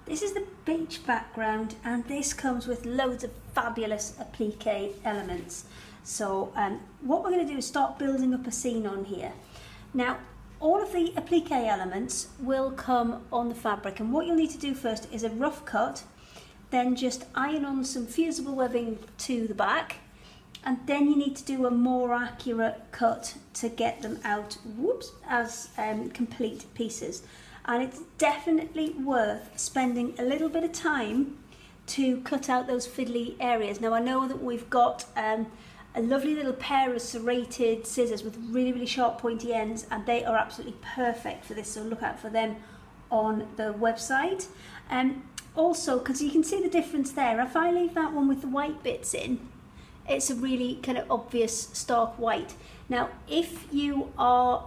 This is the beach background, and this comes with loads of fabulous applique elements. So what we're going to do is start building up a scene on here. Now, all of the applique elements will come on the fabric, and what you'll need to do first is a rough cut, then just iron on some fusible webbing to the back, and then you need to do a more accurate cut to get them out, as complete pieces. And it's definitely worth spending a little bit of time to cut out those fiddly areas. Now I know that we've got a lovely little pair of serrated scissors with really, really sharp pointy ends, and they are absolutely perfect for this, so look out for them on the website. Also, because you can see the difference there, if I leave that one with the white bits in, it's a really kind of obvious stark white. Now if you are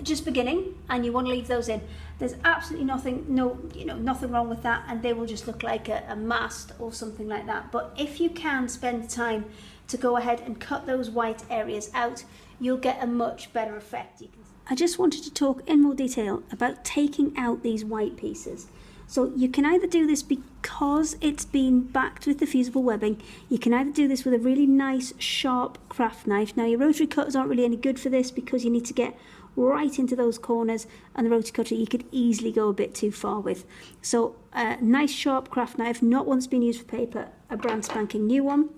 just beginning and you want to leave those in, there's absolutely nothing wrong with that, and they will just look like a mast or something like that. But if you can spend the time to go ahead and cut those white areas out, you'll get a much better effect. I just wanted to talk in more detail about taking out these white pieces. So you can either do this because it's been backed with the fusible webbing. You can either do this with a really nice sharp craft knife. Now your rotary cutters aren't really any good for this because you need to get right into those corners, and the rotary cutter you could easily go a bit too far with. So a nice sharp craft knife, not one that's been used for paper, a brand spanking new one.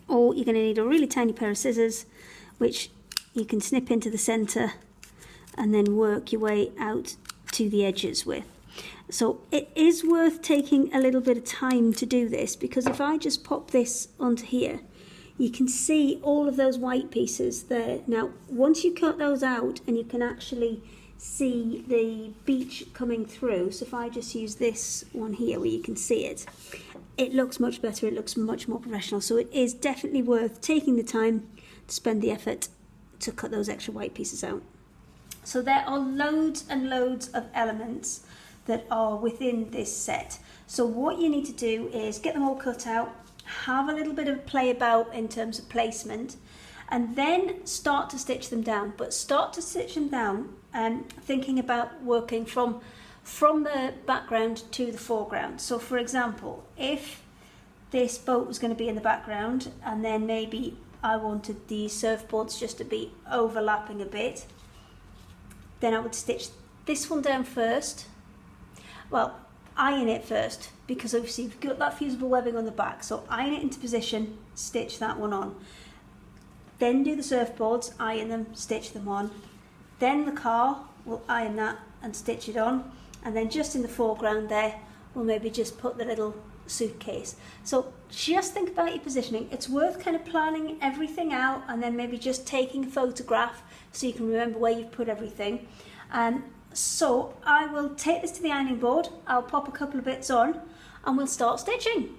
Or you're going to need a really tiny pair of scissors, which you can snip into the centre and then work your way out to the edges with. So it is worth taking a little bit of time to do this, because if I just pop this onto here, you can see all of those white pieces there. Now once you cut those out, and you can actually see the beach coming through, so if I just use this one here where you can see it, it looks much better, it looks much more professional. So it is definitely worth taking the time to spend the effort to cut those extra white pieces out. So there are loads and loads of elements that are within this set. So what you need to do is get them all cut out, have a little bit of play about in terms of placement, and then start to stitch them down. But start to stitch them down thinking about working from the background to the foreground. So for example, if this boat was going to be in the background, and then maybe I wanted the surfboards just to be overlapping a bit, then I would stitch this one down first. Well, iron it first, because obviously you've got that fusible webbing on the back, so iron it into position, stitch that one on. Then do the surfboards, iron them, stitch them on. Then the car, we'll iron that and stitch it on. And then just in the foreground there, we'll maybe just put the little suitcase. So just think about your positioning. It's worth kind of planning everything out, and then maybe just taking a photograph so you can remember where you've put everything. So I will take this to the ironing board, I'll pop a couple of bits on, and we'll start stitching.